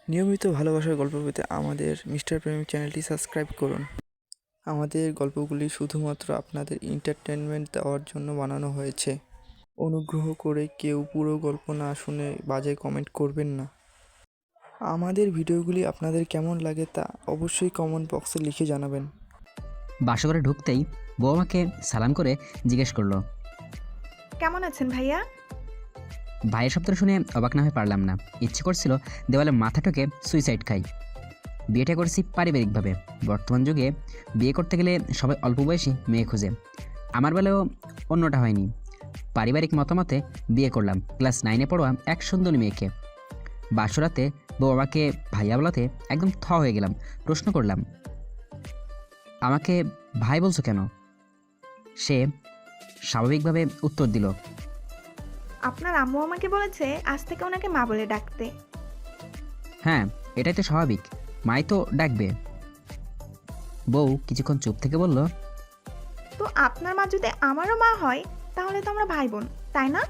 নিয়মিত ভালোবাসার গল্প পেতে আমাদের মিস্টার প্রেমিক চ্যানেলটি সাবস্ক্রাইব করুন। আমাদের গল্পগুলি শুধুমাত্র আপনাদের এন্টারটেনমেন্ট দেওয়ার জন্য বানানো হয়েছে। অনুগ্রহ করে কেউ পুরো গল্প না শুনে বাজে কমেন্ট করবেন না। আমাদের ভিডিওগুলি আপনাদের কেমন লাগে তা অবশ্যই কমেন্ট বক্সে লিখে জানাবেন। বাসঘরে ঢুকতেই বউ আমাকে সালাম করে জিজ্ঞেস করলো, কেমন আছেন ভাইয়া? ভাইয়ের শব্দটা শুনে অবাক না হয়ে পারলাম না। ইচ্ছে করছিল দেওয়ালে মাথা ঠোকে সুইসাইড খাই। বিয়েটা করছি পারিবারিকভাবে। বর্তমান যুগে বিয়ে করতে গেলে সবাই অল্প বয়সী মেয়ে খুঁজে। আমার বেলাও অন্যটা হয়নি। পারিবারিক মতামতে বিয়ে করলাম ক্লাস 9-এ পড়োয়া এক সুন্দরী মেয়েকে। বাসরাতে বউ আমাকে ভাইয়া বলাতে একদম হয়ে গেলাম। প্রশ্ন করলাম, আমাকে ভাই বলছো কেন? সে স্বাভাবিকভাবে উত্তর দিল, আপনার আম্মু আমাকে বলেছে আজ থেকে ওনাকে মা বলে ডাকতে। হ্যাঁ, এটাই তো স্বাভাবিক, মাই তো ডাকবে। বউ কিছুক্ষণ চুপ থেকে বলল, তো আপনার মা যদি আমারও মা হয় তাহলে তো আমরা ভাই বোন, তাই না?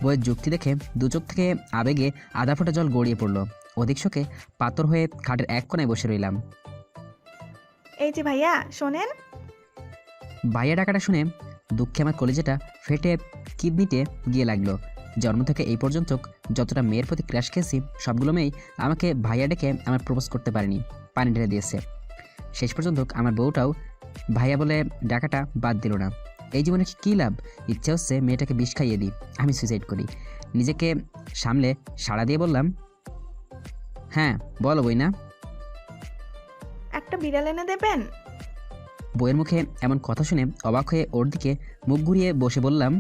বউয়ের যুক্তি দেখে দু চোখ থেকে আবেগে আধা ফোঁটা জল গড়িয়ে পড়ল। অধিক শোকে পাথর হয়ে খাটের এক কোণায় বসে রইলাম। এই যে ভাইয়া শোনেন। ভাইয়া ডাকাটা শুনে দুঃখে আমার কলিজাটা ফেটে কিডনিতে গিয়ে লাগলো। জন্ম থেকে এই পর্যন্ত যতটা মেয়ের প্রতি ক্রাশ খেয়েছি সবগুলো মেয়েই আমাকে ভাইয়া ডেকে আমার প্রপোজ করতে পারেনি, পানি ঢেলে দিয়েছে। শেষ পর্যন্ত আমার বউটাও ভাইয়া বলে ডাকাটা বাদ দিল না। এই জীবনে কী লাভ? ইচ্ছে হচ্ছে মেয়েটাকে বিষ খাইয়ে দিই, আমি সুইসাইড করি। নিজেকে সামলে সাড়া দিয়ে বললাম, হ্যাঁ বলো বই না। একটা বিড়াল এনে দেবেন? বইয়ের মুখে এমন কথা শুনে অবাক হয়ে ওর দিকে মুখ ঘুরিয়ে বসে বললাম,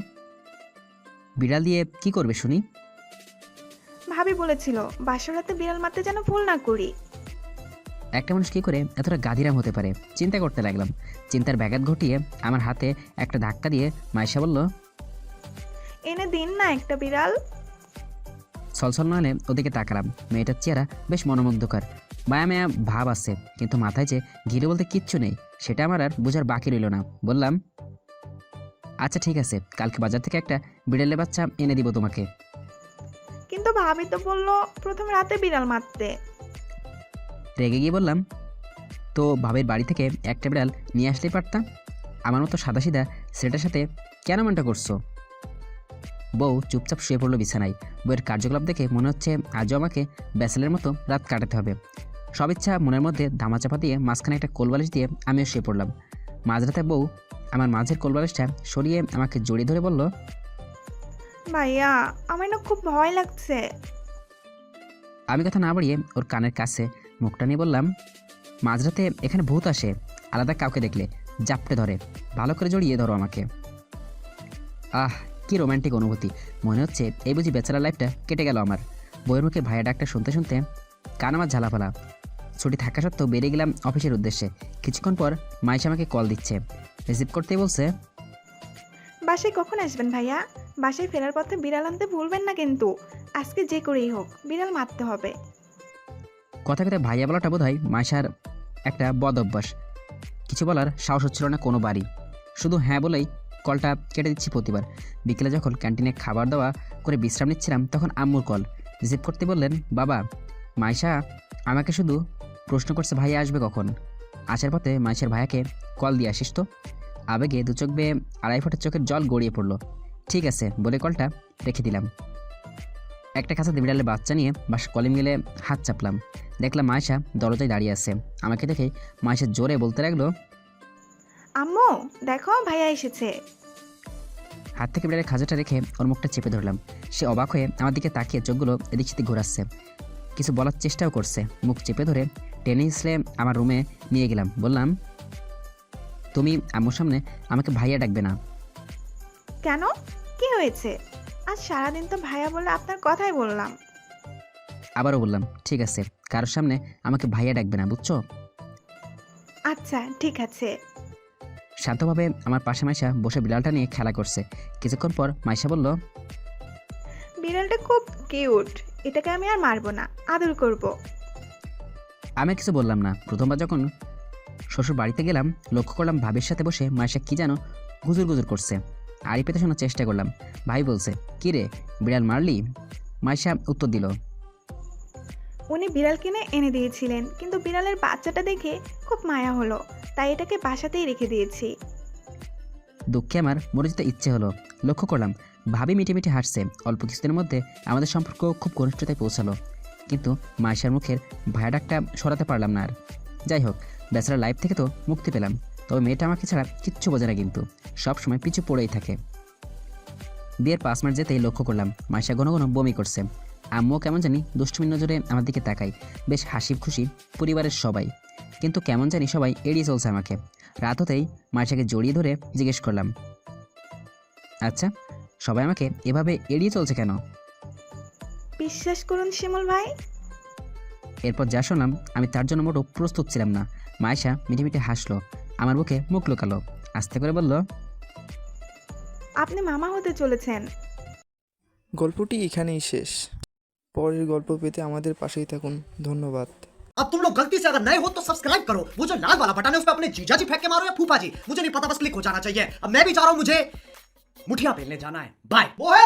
বিড়াল দিয়ে কি করবে শুনি? ভাবি বলেছিল বাসরাতে বিড়াল মারতে যেন ভুল না করি। একটা মানুষ কী করে এতটা গাধিরাম হতে পারে চিন্তা করতে লাগলাম। চিন্তার ব্যাঘাত ঘটিয়ে আমার হাতে একটা ধাক্কা দিয়ে মাইশা বলল, এনে দিন না একটা বিড়াল। ছলছল নাহলে ওদিকে তাকালাম। মেয়েটার চেহারা বেশ মনোমুগ্ধকর, মায়া মায়া ভাব আছে, কিন্তু মাথায় যে ঘিরে বলতে কিচ্ছু নেই সেটা আমার আর বোঝার বাকি রইল না। বললাম, আচ্ছা ঠিক আছে, কালকে বাজার থেকে একটা বিড়ালের বাচ্চা এনে দিব তোমাকে। কিন্তু ভাবি তো বললো প্রথম রাতে বিড়াল মারতে। রেগে গিয়ে বললাম, তো ভাবের বাড়ি থেকে একটা বিড়াল নিয়ে আসলেই পারতাম। আমার মতো সাদাসিধা ছেলেটার সাথে কেন মনটা করছো? বউ চুপচাপ শুয়ে পড়লো বিছানায়। বউয়ের কার্যকলাপ দেখে মনে হচ্ছে আজও আমাকে ব্যাসেলের মতো রাত কাটাতে হবে। সব ইচ্ছা মনের মধ্যে ধামাচাপা দিয়ে মাঝখানে একটা কোলবালিশ দিয়ে আমিও শুয়ে পড়লাম। মাঝরাতে বউ আমার মাঝের কোলবালিশটা সরিয়ে আমাকে জড়িয়ে ধরে বলল, ভাইয়া আমার না খুব ভয় লাগছে। আমি কথা না বাড়িয়ে ওর কানের কাছে মুখটা নিয়ে বললাম, মাঝরাতে এখানে ভূত আসে, আলাদা কাউকে দেখলে জাপটে ধরে, ভালো করে জড়িয়ে ধরো আমাকে। আহ, কি রোমান্টিক অনুভূতি! মনে হচ্ছে এই বুঝি বেচারা লাইফটা কেটে গেল আমার। বইয়ের মুখে ভাইয়া ডাকটা শুনতে শুনতে কান আমার ঝালাপালা। ছুটি থাকা সত্ত্বেও বেরিয়ে গেলাম অফিসের উদ্দেশ্যে। কিছুক্ষণ পর মাইশা আমাকে কল দিচ্ছে। রিসিভ করতেই বলছে, বাসায় কখন আসবেন ভাইয়া? বাসায় ফেরার পথে বিড়াল আনতে ভুলবেন না কিন্তু। আজকে যে করেই হোক বিড়াল মারতে হবে। কথা কথা ভাইয়া বলাটা বোধ হয় মাইশার একটা বদ অভ্যাস। কিছু বলার সাহস হচ্ছিল না কোনো বাড়ি, শুধু হ্যাঁ বলেই কলটা কেটে দিচ্ছি প্রতিবার। বিকেলে যখন ক্যান্টিনে খাবার দাওয়া করে বিশ্রাম নিচ্ছিলাম তখন আম্মুর কল। রিসিভ করতে বললেন, বাবা, মাইশা আমাকে শুধু প্রশ্ন করছে ভাইয়া আসবে কখন। আসার পথে মাইশার ভাইয়াকে কল দিয়ে আসিস তো। আবেগে দু চোখ বেয়ে আড়াই ফোঁটা চোখের জল গড়িয়ে পড়লো। ঠিক আছে বলে কলটা রেখে দিলাম। একটা কাছাতে বিড়ালের বাচ্চা নিয়ে বাস কলিং গেলে হাত চাপলাম। দেখলাম মাইশা দরজায় দাঁড়িয়ে আছে। আমাকে দেখে মাইশা জোরে বলতে লাগলো, আম্মু দেখো ভাইয়া এসেছে। হাত থেকে বিড়ালের খাঁচাটা রেখে ওর মুখটা চেপে ধরলাম। সে অবাক হয়ে আমার দিকে তাকিয়ে চোখগুলো এদিক সেদিক ঘোরাচ্ছে, কিছু বলার চেষ্টাও করছে। মুখ চেপে ধরে টেনে হিসলে আমার রুমে নিয়ে গেলাম। বললাম, তুমি আম্মুর সামনে আমাকে ভাইয়া ডাকবে না। কেন, কি হয়েছে? আজ সারাদিন তো ভাইয়া বলে আপনার কথাই বললাম। আবারও বললাম, ঠিক আছে, কারোর সামনে আমাকে ভাইয়া ডাকবে না, বুঝছো? আচ্ছা ঠিক আছে। শান্তভাবে আমার পাশে মাইশা বসে বিড়ালটা নিয়ে খেলা করছে। কিছুক্ষণ পর মাইশা বলল, বিড়ালটা খুব কিউট, এটাকে আমি আর মারবো না, আদর করব। আমি কিছু বললাম না। প্রথমবার যখন শ্বশুর বাড়িতে গেলাম লক্ষ্য করলাম ভাবির সাথে বসে মাইশা কি যেন গুজুর গুজুর করছে। আড়ি পেতে শোনার চেষ্টা করলাম। ভাই বলছে, কি রে বিড়াল মারলি? মাইশা উত্তর দিল, উনি বিড়াল কিনে এনে দিয়েছিলেন, কিন্তু বিড়ালের বাচ্চাটা দেখে খুব মায়া হলো, তাই এটাকে বাসাতেই রেখে দিয়েছি। দুঃখে আমার মরে যেতে ইচ্ছে হলো। লক্ষ্য করলাম ভাবি মিটে মিটে হাসছে। অল্প কিছুদিনের মধ্যে আমাদের সম্পর্ক খুব ঘনিষ্ঠতায় পৌঁছালো, কিন্তু মায়েশার মুখের ভায়া ডাকটা সরাতে পারলাম না আর। যাই হোক, ব্যাচেলার লাইফ থেকে তো মুক্তি পেলাম। তবে মেয়েটা আমাকে ছাড়া কিচ্ছু বোঝে না, কিন্তু সব সময় পিছু পড়েই থাকে। বিয়ের 5 মাস যেতেই লক্ষ্য করলাম মায়েশা ঘন ঘন বমি করছে। আম্মুও কেমন জানি দুষ্টুমির নজরে আমার দিকে তাকায়। বেশ হাসি খুশি পরিবারের সবাই, কিন্তু কেমন জানি সবাই এড়িয়ে চলছে আমাকে। রাত হতেই মায়েশাকে জড়িয়ে ধরে জিজ্ঞেস করলাম, আচ্ছা সবাই আমাকে এভাবে এড়িয়ে চলছে কেন? বিশ্বাস করুন শিমুল ভাই, এরপর যা শোনাম আমি তার জন্য মোটেও প্রস্তুত ছিলাম না। মায়েশা মিটে মিটে হাসলো, আমার বুকে মুখ লুকালো, আস্তে করে বলল, আপনি মামা হতে চলেছেন। গল্পটি এখানেই শেষ। পরের গল্প পেতে আমাদের পাশেই থাকুন। ধন্যবাদ। अब तुम लोग गलती से अगर नए हो तो सब्सक्राइब करो, वो जो लाल वाला बटन है उस पर अपने जीजा जी फेंक के मारो या फूफा जी, मुझे नहीं पता, बस क्लिक हो जाना चाहिए। अब मैं भी जा रहा हूं, मुझे मुठिया बेलने जाना है। बाय। वो है